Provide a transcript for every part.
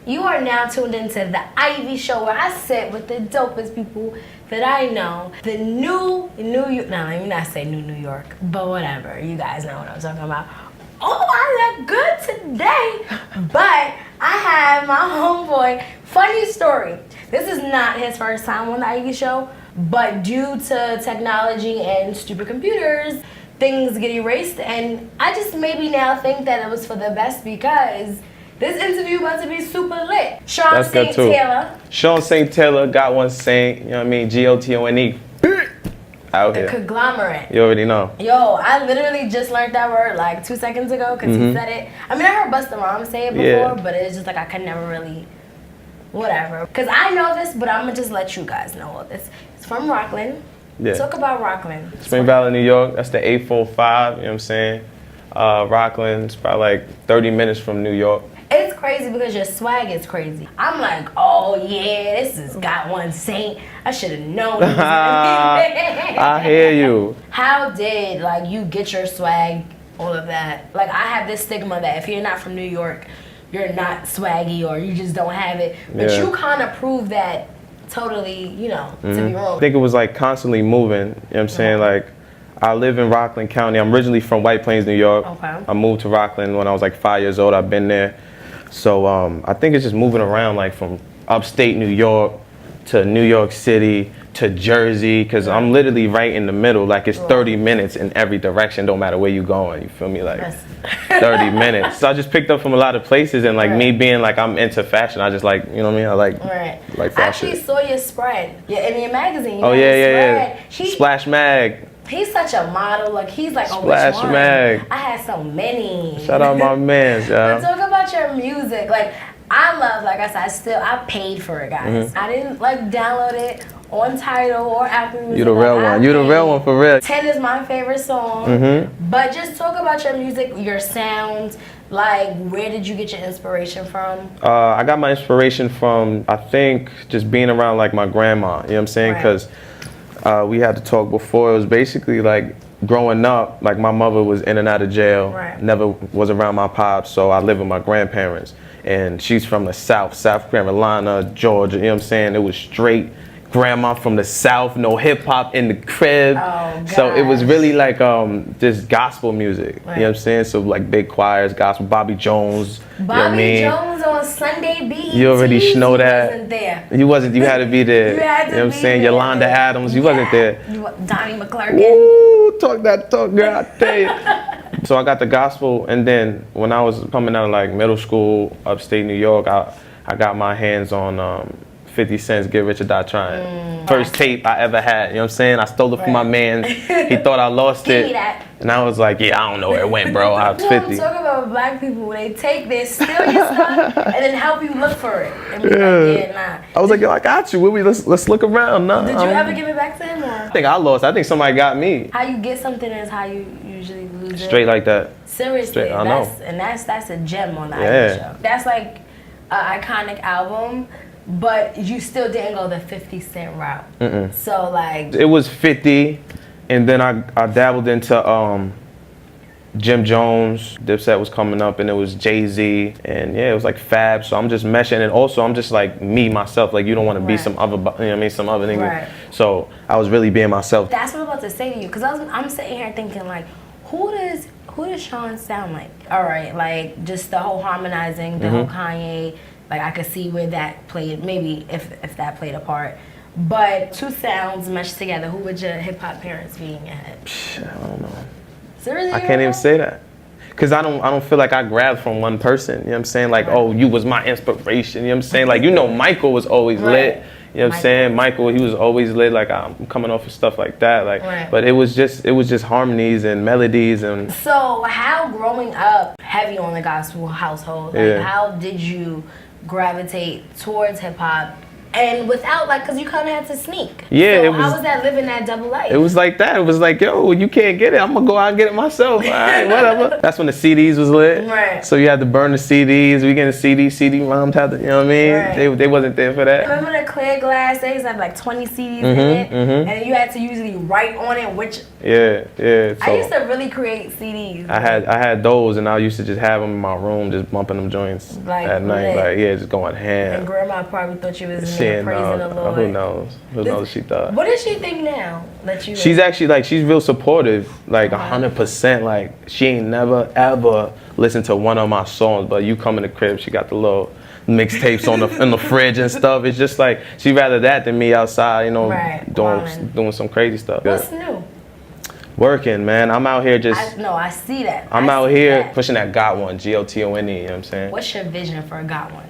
You are now tuned into the Ivy Show, where I sit with the dopest people that I know. The new York, no, let me not say New York, but whatever. You guys know what I'm talking about. Oh, I look good today. But I have my homeboy. Funny story. This is not his first time on the Ivy Show, but due to technology and stupid computers, things get erased, and I just maybe now think that it was for the best because this interview about to be super lit. Shawn Saint Taylor. Shawn Saint Taylor, got one Saint, you know what I mean? G-O-T-O-N-E. Out here. The conglomerate. You already know. Yo, I literally just learned that word like 2 seconds ago because he said it. I mean, I heard Busta Rhymes say it before, but it's just like I could never really, whatever. Because I know this, but I'm going to just let you guys know all this. It's from Rockland. Yeah. Talk about Rockland. Spring Valley, New York. That's the 845, you know what I'm saying? Rockland's probably like 30 minutes from New York. It's crazy because your swag is crazy. I'm like, oh yeah, this has got one Saint. I should have known. I hear you. How did like you get your swag, all of that? Like I have this stigma that if you're not from New York, you're not swaggy or you just don't have it. But you kind of prove that totally, you know, to be wrong. I think it was like constantly moving, you know what I'm saying? Like I live in Rockland County. I'm originally from White Plains, New York. Okay. I moved to Rockland when I was like 5 years old. I've been there. So I think it's just moving around like from upstate New York to New York City to Jersey, because I'm literally right in the middle. Like it's 30 minutes in every direction, don't matter where you're going. You feel me? Like 30 minutes. So I just picked up from a lot of places, and like me being like I'm into fashion, I just like, you know what I mean? I like fashion. I actually saw your spread in your magazine. Oh yeah. Splash Mag. He's such a model. Like he's like, oh, Splash which one? Mag. I had so many. Shout out my mans, But talk about your music. Like I love, like I said, I paid for it, guys. I didn't like download it on Tidal or Apple Music. You the real one. You the real one for real. 10 is my favorite song. But just talk about your music, your sound. Like, where did you get your inspiration from? I got my inspiration from, I think, just being around like my grandma. You know what I'm saying? Because we had to talk before. It was basically like growing up, like my mother was in and out of jail, never was around my pops, so I lived with my grandparents. And she's from the South Carolina, Georgia, you know what I'm saying? It was straight grandma from the South, no hip hop in the crib. So it was really like just gospel music, you know what I'm saying? So like big choirs, gospel, Bobby Jones, you know what I mean? Jones on Sunday BET. You already know that. Wasn't there. You had to be there. You had to, you know what I'm saying? Yolanda Adams, you wasn't there. Donnie McClurkin. Ooh, talk that talk, girl, I tell you. So I got the gospel, and then when I was coming out of like middle school, upstate New York, I got my hands on 50 Cent's Get Rich or Die Trying. First tape I ever had, you know what I'm saying? I stole it from my man. He thought I lost it. And I was like, yeah, I don't know where it went, bro. I was 50. I'm talking about black people when they take this, steal your stuff, and then help you look for it. And be like, yeah, nah. I was like, yo, I got you. Let's look around. Nah, did you ever give it back to him? Or? I think I lost. I think somebody got me. How you get something is how you usually lose it. Straight like that. Seriously, Straight, I know. And that's a gem on the Ivy Show. That's like an iconic album. But you still didn't go the 50 Cent route. So like it was 50, and then I dabbled into Jim Jones. Dipset was coming up, and it was Jay-Z, and it was like Fab. So I'm just meshing, and also I'm just like me myself. Like you don't want to be some other, you know what I mean, some other nigga. So I was really being myself. That's what I'm about to say to you, because I'm sitting here thinking like, who does Shawn sound like? All right, like just the whole harmonizing, the whole Kanye. Like I could see where that played, maybe if that played a part. But two sounds meshed together, who would your hip hop parents be in your head? I don't know. Seriously? I can't even say that. Cause I don't feel like I grabbed from one person. You know what I'm saying? Like, oh, you was my inspiration. You know what I'm saying? Like, you know, Michael was always lit. You know what I'm saying? Michael, he was always lit. Like I'm coming off of stuff like that. Like, but it was just harmonies and melodies and. So how growing up heavy on the gospel household? Like how did you gravitate towards hip hop And without, like, because you kind of had to sneak. Yeah, so it was. How was that living that double life? It was like that. It was like, yo, you can't get it. I'm gonna go out and get it myself. All right, whatever. That's when the CDs was lit. Right. So you had to burn the CDs. We getting CD-ROMs had to, you know what I mean? Right. They wasn't there for that. Remember the clear glass? They used to have like 20 CDs in it, and you had to usually write on it which. Yeah. So I used to really create CDs. I had those, and I used to just have them in my room, just bumping them joints like, at night. Lit. Like, yeah, just going ham. And grandma probably thought you was in there praising the Lord. Who knows? Who knows what she thought? What does she think now that you? She's actually like, she's real supportive, like 100%. Like, she ain't never ever listened to one of my songs, but you come in the crib, she got the little mixtapes in the fridge and stuff. It's just like she'd rather that than me outside, you know, doing some crazy stuff. What's new? Working, man. I'm out here just. I see that. I'm out here pushing that Got One, GOTONE. You know what I'm saying? What's your vision for a Got One?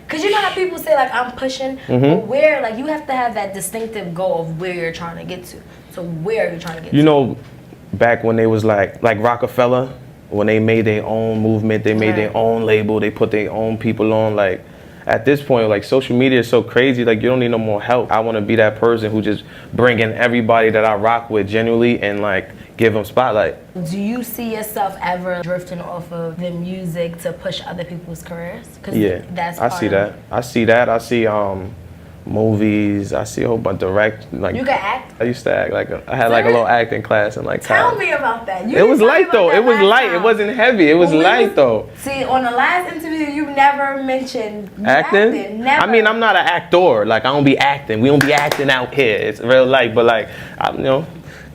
Cause you know how people say like I'm pushing, but where like you have to have that distinctive goal of where you're trying to get to. So where are you trying to get to? You know, back when they was like Rockefeller, when they made their own movement, they made their own label, they put their own people on. Like at this point, like social media is so crazy, like you don't need no more help. I want to be that person who just bring in everybody that I rock with genuinely and like give them spotlight. Do you see yourself ever drifting off of the music to push other people's careers? Yeah, I see that. I see movies. I see a whole bunch of direct. Like, you can act? I used to act. Like I had like a little acting class and like. Tell me about that. It was light though. It was light. It wasn't heavy. It was light though. See, on the last interview, you never mentioned acting. Never. I mean, I'm not an actor. Like I don't be acting. We don't be acting out here. It's real life. But like, you know.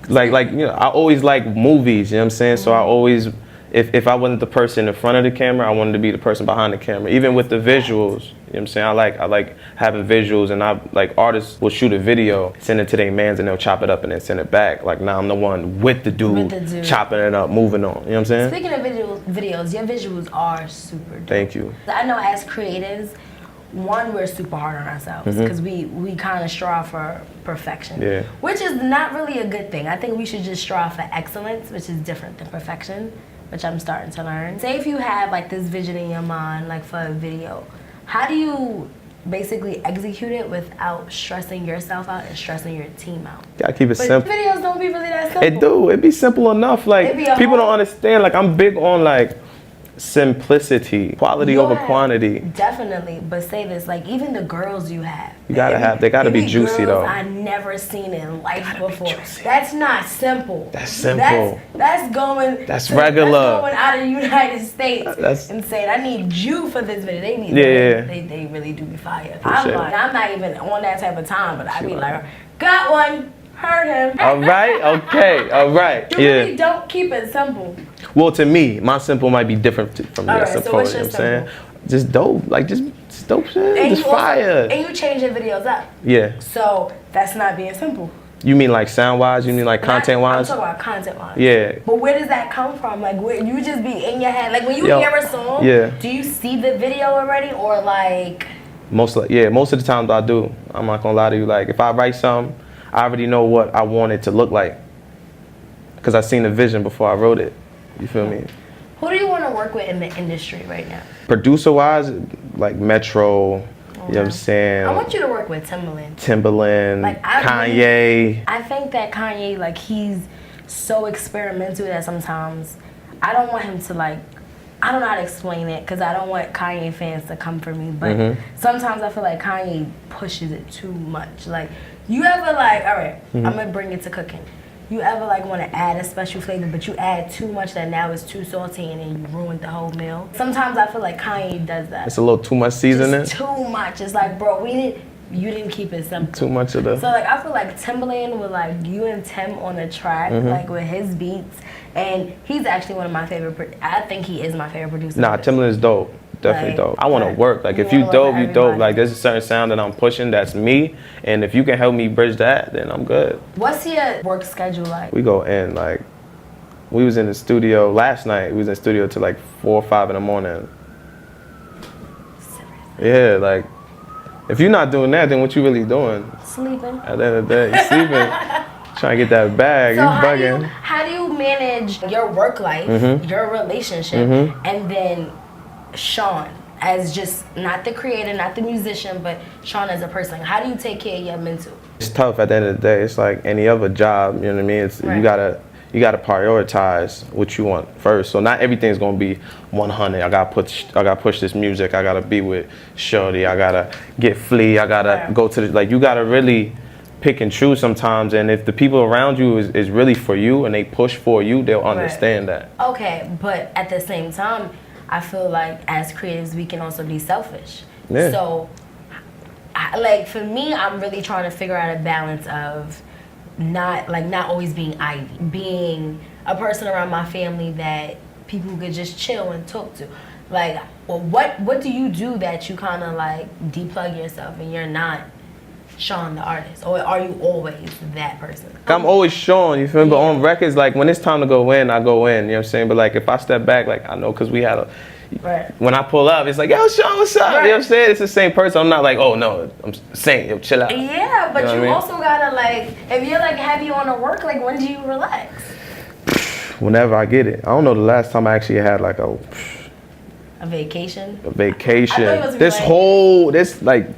Like you know, I always like movies, you know what I'm saying? So I always, if I wasn't the person in front of the camera, I wanted to be the person behind the camera. Even with the visuals, you know what I'm saying? I like having visuals, and I like artists will shoot a video, send it to their mans, and they'll chop it up and then send it back. Like now I'm the one with the dude, chopping it up, moving on. You know what I'm saying? Speaking of videos, your visuals are super dope. Thank you. I know as creatives, one, we're super hard on ourselves because we kind of strive for perfection, which is not really a good thing. I think we should just strive for excellence, which is different than perfection, which I'm starting to learn. Say if you have like this vision in your mind, like for a video, how do you basically execute it without stressing yourself out and stressing your team out? Gotta keep it simple. Videos don't be really that simple. It be simple enough. Like people don't understand. Like I'm big on like simplicity, quality over quantity. Definitely, but say this, like even the girls you have, they gotta be juicy though. I never seen in life before. That's not simple. That's simple. That's going. That's regular. That's going out of the United States and saying I need you for this video. They need. They really do be fire. I'm not even on that type of time, but I be like, got one. Heard him. All right. Okay. All right. You really don't keep it simple. Well, to me, my simple might be different from your simple. So what's you know your what I'm saying? Just dope. Like just dope shit. And just fire. And you change your videos up. Yeah. So that's not being simple. You mean like sound wise? You mean like content wise? I'm talking about content wise. Yeah. But where does that come from? Like where you just be in your head. Like when you hear a song, do you see the video already or like? Most of the times I do. I'm not gonna lie to you. Like if I write something, I already know what I want it to look like because I seen the vision before I wrote it. You feel me? Who do you want to work with in the industry right now? Producer-wise, like Metro, you know what I'm saying? I want you to work with Timbaland. Like Kanye. I think that Kanye, like he's so experimental that sometimes I don't want him to like, I don't know how to explain it because I don't want Kanye fans to come for me, but sometimes I feel like Kanye pushes it too much. Like, you ever like, all right, I'm gonna bring it to cooking. You ever like want to add a special flavor, but you add too much that now it's too salty and then you ruined the whole meal? Sometimes I feel like Kanye does that. It's a little too much seasoning. Just too much. It's like, bro, you didn't keep it simple. Too much of the. So like I feel like Timbaland with like you and Tim on the track, like with his beats, and he's actually one of my favorite. I think he is my favorite producer. Nah, Timbaland is dope. Definitely dope. I want to work. Like if you dope, you dope. Like there's a certain sound that I'm pushing that's me, and if you can help me bridge that, then I'm good. What's your work schedule like? We go in like, we was in the studio last night. We was in the studio till like 4 or 5 in the morning. Seriously? Yeah, like if you're not doing that, then what you really doing? Sleeping. At the end of the day, you sleeping. Trying to get that bag. So you bugging. How do you manage your work life, your relationship, and then Shawn as just not the creator, not the musician, but Shawn as a person? How do you take care of your mental? It's tough at the end of the day. It's like any other job, you know what I mean? It's, you gotta prioritize what you want first. So not everything's gonna be 100. I gotta push this music. I gotta be with Shorty. I gotta get Flea. I gotta go to the, like, you gotta really pick and choose sometimes. And if the people around you is really for you and they push for you, they'll understand that. Okay, but at the same time, I feel like as creatives, we can also be selfish. Yeah. So, like for me, I'm really trying to figure out a balance of not always being Ivy, being a person around my family that people could just chill and talk to. Like, well, what do you do that you kind of like deplug yourself and you're not Shawn the artist, or are you always that person? I'm always Shawn, you feel me? But on records, like when it's time to go in, I go in, you know what I'm saying? But like if I step back, like I know, because we had a, when I pull up, it's like, yo, Shawn, what's up? You know what I'm saying? It's the same person. I'm not like, oh no, I'm saying, yo, chill out. Yeah, but you mean? also gotta like, if you're like heavy on the work, like when do you relax? Whenever I get it. I don't know the last time I actually had like a vacation. A vacation. I thought it was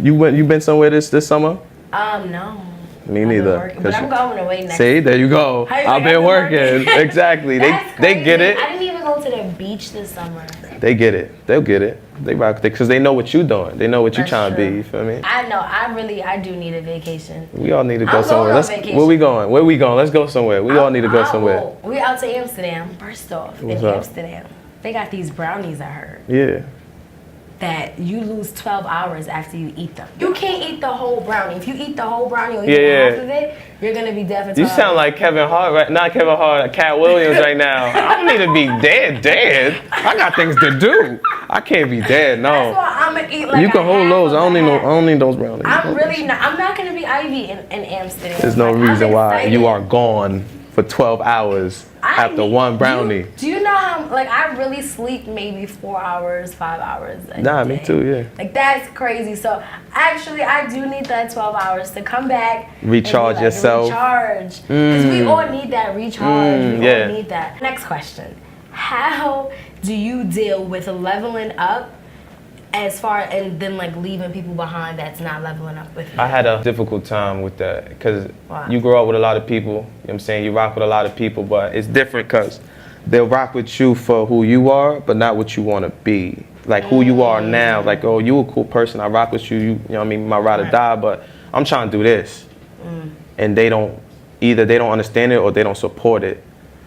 You been somewhere this summer? No. Me neither. But I'm going away next. See, there you go. I've been working. Exactly. They get it. I didn't even go to the beach this summer. They get it. They'll get it. They rock it because they know what you're doing. They know what you're trying to be. You feel me? I know. I do need a vacation. We all need to go somewhere. Where we going? Where we going? Let's go somewhere. We all need to go somewhere. We out to Amsterdam. First off, Amsterdam, they got these brownies. I heard. Yeah. That you lose 12 hours after you eat them. You can't eat the whole brownie. If you eat the whole brownie or half of it, you're gonna be dead for 12 You sound like Kevin Hart, right? Not Kevin Hart, Cat Williams right now. I don't need to be dead. I got things to do. I can't be dead, no. That's why I'm gonna eat like you can hold those. I don't need those brownies. I'm not gonna be Ivy in Amsterdam. There's no reason why you are gone for 12 hours after one brownie. Do you know how, like, I really sleep maybe 4 hours, 5 hours a day. Me too, yeah. Like, that's crazy. So, actually, I do need that 12 hours to come back. Recharge yourself. Recharge. Because we all need that recharge. We all need that. Next question. How do you deal with leveling up as far and then like leaving people behind that's not leveling up with you? I had a difficult time with that because you grow up with a lot of people, you know what I'm saying? You rock with a lot of people, but it's different because they'll rock with you for who you are, but not what you want to be. Like who you are now, like, oh, you a cool person, I rock with you, you know what I mean, my ride or die, but I'm trying to do this. And they don't understand it or they don't support it.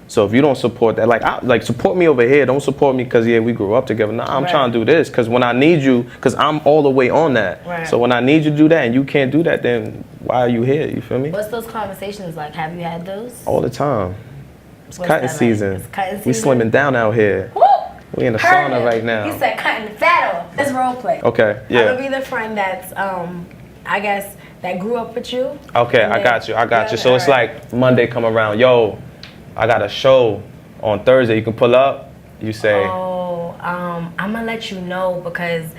So if you don't support that, like support me over here. Don't support me because we grew up together. No, I'm trying to do this because when I need you, because I'm all the way on that. Right. So when I need you to do that and you can't do that, then why are you here? You feel me? What's those conversations like? Have you had those? All the time. It's cutting season. It's cutting season. We slimming down out here. Woo! We in the sauna right now. You said cutting the fat off. Let's role play. Okay, yeah. I'm gonna be the friend that's I guess that grew up with you. Okay, I got you. So it's like Monday come around, yo, I got a show on Thursday. You can pull up. You say. Oh, I'm gonna let you know because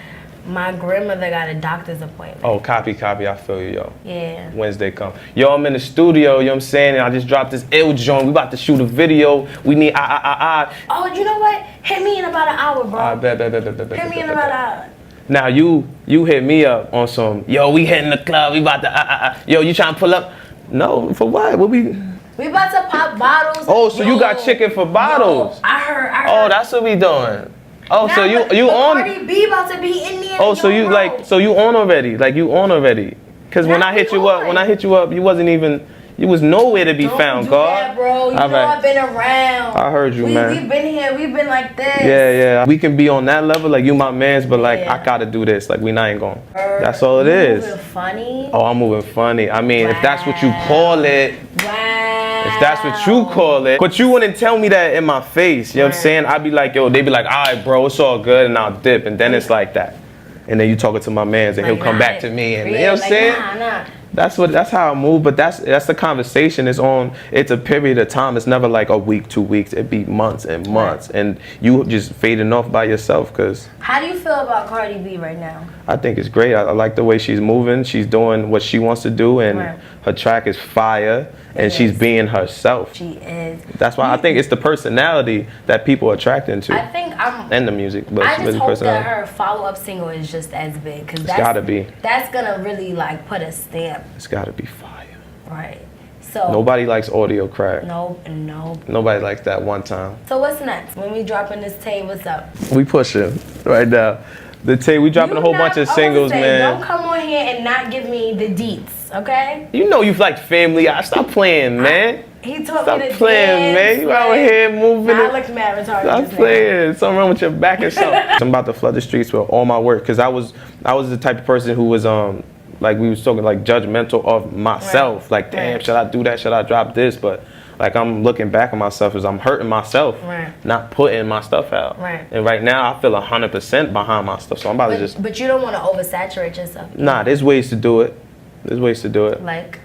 my grandmother got a doctor's appointment. Oh, copy. I feel you, yo. Yeah. Wednesday come. Yo, I'm in the studio. You know what I'm saying? And I just dropped this ill joint. We about to shoot a video. We need Oh, you know what? Hit me in about an hour, bro. Bet. Hit me in about an hour. Now you hit me up on some. Yo, we hitting the club. We about to Yo, you trying to pull up? No, for what? What we? We about to pop bottles. Oh, so you got chicken for bottles? I heard. Oh, that's what we doing. Oh, now, so you on? Cardi B about to be in there. Oh, so you on already? Like you on already? Cause when I hit you up, you wasn't even. You was nowhere to be found, God. That, bro. You know I've been around. I heard you, man. We've been here. We've been like this. Yeah. We can be on that level, like you my mans, but like I gotta do this. Like we not ain't going. That's all it is. Moving funny. Oh, I'm moving funny. I mean, if that's what you call it. Wow. If that's what you call it. But you wouldn't tell me that in my face. You know what I'm saying? I'd be like, yo, they be like, all right, bro, it's all good, and I'll dip, and then it's like that. And then you talking to my mans, and he'll come back to me, and you know what I'm saying? Nah. That's how I move, but that's the conversation. It's a period of time. It's never like a week, 2 weeks. It'd be months and months, and you just fading off by yourself. Cause how do you feel about Cardi B right now? I think it's great. I like the way she's moving. She's doing what she wants to do, and her track is fire, and she's being herself. She is. That's why I think it's the personality that people are attracted to. I think and the music, but I just really hope that her follow-up single is just as big, because that's gotta be. That's gonna really like put a stamp. It's gotta be fire. Right. So nobody likes audio crack. No. Nobody likes that one time. So what's next? When we dropping this tape, what's up? We pushing right now. The tape, we dropping a whole bunch of singles, man. Don't come on here and not give me the deets, okay? You know you like Family. Stop playing, man. He taught Stop me to playing, man. You out here moving. I looked mad retarded. Stop playing. Something wrong with your back or something. I'm about to flood the streets with all my work, because I was the type of person who was like we was talking, like judgmental of myself. Like, damn, should I do that? Should I drop this? But like, I'm looking back at myself as I'm hurting myself, not putting my stuff out. And right now, I feel 100% behind my stuff. So I'm about to just. But you don't want to oversaturate yourself. Nah, there's ways to do it. There's ways to do it. Like,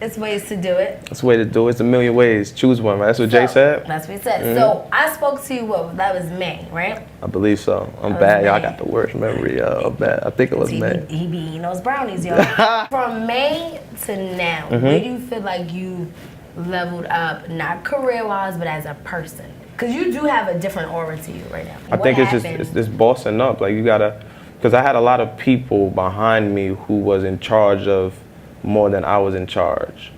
it's ways to do it. That's the way to do it. It's a million ways. Choose one, right? That's what Jay said? That's what he said. So I spoke to you, that was May, right? I believe so. I'm bad, y'all. I got the worst memory, yo. I'm bad. I think it was May. He be eating those brownies, yo. From May to now, where do you feel like you leveled up, not career-wise, but as a person? Because you do have a different aura to you right now. I think it's just bossing up. Like, you gotta, because I had a lot of people behind me who was in charge of more than I was in charge.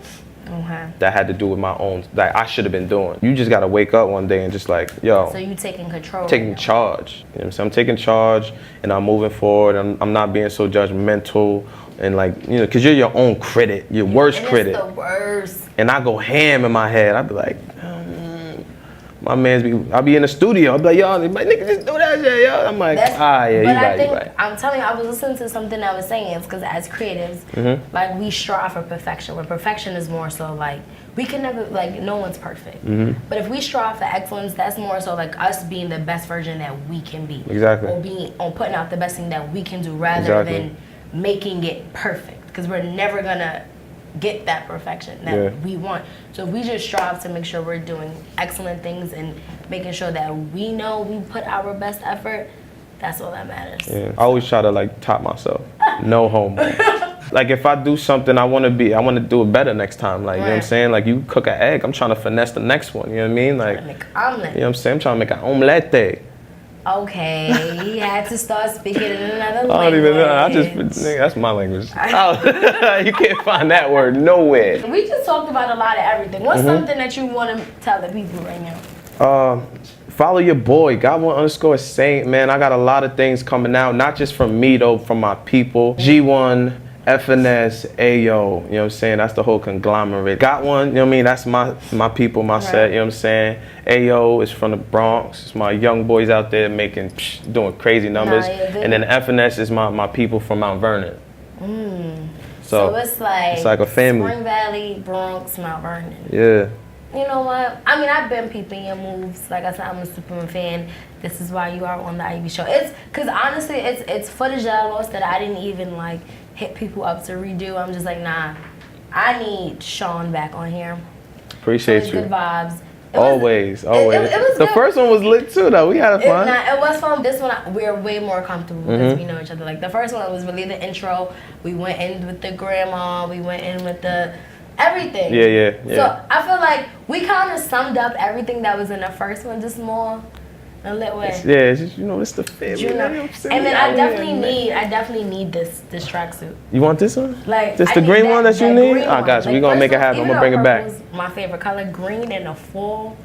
That had to do with my own, that I should have been doing. You just gotta wake up one day and just like, yo. So you taking control. Taking charge. You know what I'm saying? I'm taking charge, and I'm moving forward. I'm not being so judgmental, and like, you know, because you're your own critic, your worst critic. It's the worst. And I go ham in my head. I be like, my man's I'll be in the studio. I'll be like, yo, my nigga just do that shit, yo. I'm like, yeah, you right. I'm telling you, I was listening to something that was saying, it's because as creatives, like, we strive for perfection, where perfection is more so like, we can never, like, no one's perfect. But if we strive for excellence, that's more so like us being the best version that we can be. Exactly. Or putting out the best thing that we can do, rather than making it perfect. Because we're never gonna get that perfection that we want. So if we just strive to make sure we're doing excellent things and making sure that we know we put our best effort, that's all that matters. Yeah. I always try to like top myself. No homo. Like, if I do something, I want to do it better next time. Like, you know what I'm saying? Like, you cook an egg, I'm trying to finesse the next one. You know what I mean? Like, make an omelet. You know what I'm saying? I'm trying to make an omelette. Okay, he had to start speaking in another language. I don't even know. That's my language. You can't find that word nowhere. We just talked about a lot of everything. What's something that you want to tell the people right now? Follow your boy, got1_Saint, man. I got a lot of things coming out, not just from me though, from my people. G1, FNS, Ayo, you know what I'm saying? That's the whole conglomerate. Got one, you know what I mean? That's my people, my set, you know what I'm saying? Ayo is from the Bronx. It's my young boys out there doing crazy numbers. And then FNS is my people from Mount Vernon. So it's like a family. Spring Valley, Bronx, Mount Vernon. Yeah. You know what? I mean, I've been peeping your moves. Like I said, I'm a Superman fan. This is why you are on the Ivy Show. It's because honestly, it's footage that I lost that I didn't even like hit people up to redo. I'm just like, nah, I need Shawn back on here. Appreciate you. Good vibes. Always. It was the first one was lit too, though. We had fun. It was fun. This one, we're way more comfortable because we know each other. Like, the first one was really the intro. We went in with the grandma. We went in with the everything. Yeah. So I feel like we kind of summed up everything that was in the first one, just more in a lit way. It's just, it's the family. And then I definitely need this tracksuit. You want this one? Like, this the green one that you need? I got you. We're gonna make it happen. I'm gonna bring it back. My favorite color, green and a full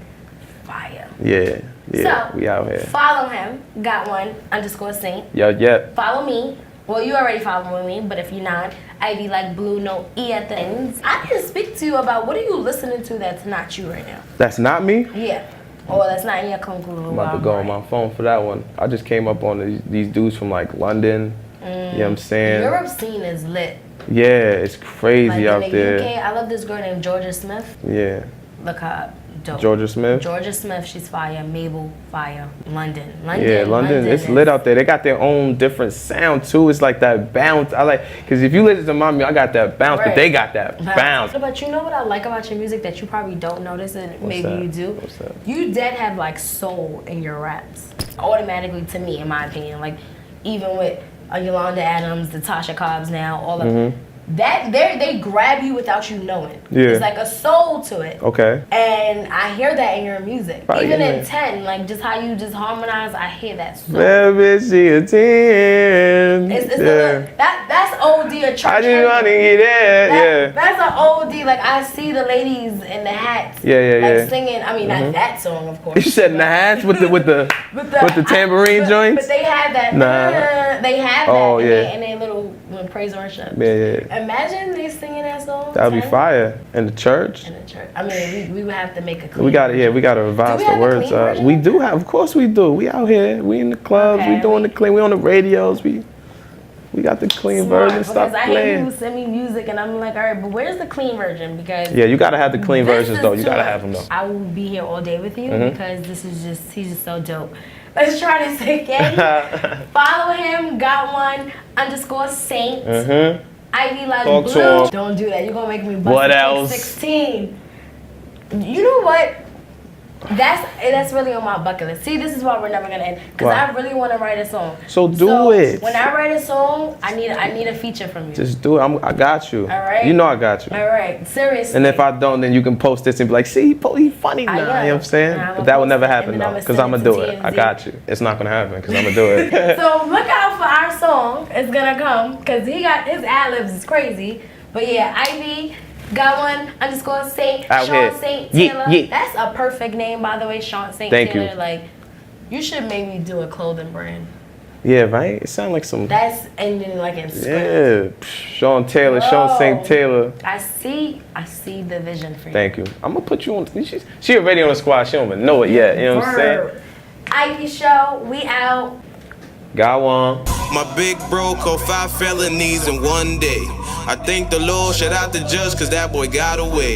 fire. Yeah. So we out here. Follow him. got1_Saint. Yeah. Follow me. Well, you already following me, but if you're not, Ivy like blue, no E at the ends. I didn't speak to you about what are you listening to that's not you right now. That's not me? Yeah. Oh, that's not in your conclusion. I'm about to go on my phone for that one. I just came up on these dudes from like London. You know what I'm saying? Europe scene is lit. Yeah, it's crazy out there. UK, I love this girl named Georgia Smith. Yeah. Look her up. Dope. Georgia Smith? Georgia Smith, she's fire. Mabel, fire. London. Yeah, London. It's lit out there. They got their own different sound too. It's like that bounce. Because if you listen to my music, I got that bounce, but they got that bounce. But you know what I like about your music that you probably don't notice, and maybe you do? What's that? You dead have like soul in your raps. Automatically, to me, in my opinion. Like, even with Yolanda Adams, the Tasha Cobbs now, all of them. That they grab you without you knowing. Yeah. It's like a soul to it. Okay. And I hear that in your music. Right, Even yeah. in 10, like just how you just harmonize, I hear that soul. Baby, she a 10. It's that's OD a church. I just want to get it. Yeah. That's an OD. Like I see the ladies in the hats. Yeah. Singing. I mean, not that song, of course. You said in the hats with the tambourine joints. But they have that. Nah. They have that. Oh, yeah. In their little praise worship. Yeah. Imagine they singing that song. That would be fire in the church. In the church. I mean, we would have to make a clean. We gotta revise the words. We do have, of course we do. We out here, we in the clubs, we doing the clean, we on the radios, we got the clean version. Stop playing. playing. I hear people send me music and I'm like, all right, but where's the clean version? Because yeah, you gotta have the clean versions though. You gotta have them though. I will be here all day with you because he's just so dope. Let's try this again. Follow him, got1_Saint. Ivy like Talk blue. to him. Don't do that. You're gonna make me bust What the else? 16. You know what? That's really on my bucket list. See, this is why we're never gonna end. Because I really want to write a song. So do it. When I write a song, I need a feature from you. Just do it. I got you. All right. You know I got you. All right. Seriously. And if I don't, then you can post this and be like, see, he funny now. You know what I'm saying? But that will never happen though, because I'm gonna do it. I got you. It's not gonna happen because I'm gonna do it. So look out for our song. It's gonna come because he got his ad-libs is crazy. But yeah, Ivy. got1_Saint. Out Shawn here. Saint Taylor. Yeah. That's a perfect name, by the way, Shawn Saint Thank Taylor. you. Like, you should maybe do a clothing brand. Yeah, right? It sounds like some... That's ending like in script. Yeah. Shawn Taylor, Shawn Saint Taylor. I see the vision for you. Thank you. I'm going to put you on... She already on the squad. She don't even know it yet. You know what I'm saying? Ivy Show, we out. Got one. My big bro caught 5 felonies in one day. I thank the Lord, shout out the judge, cause that boy got away.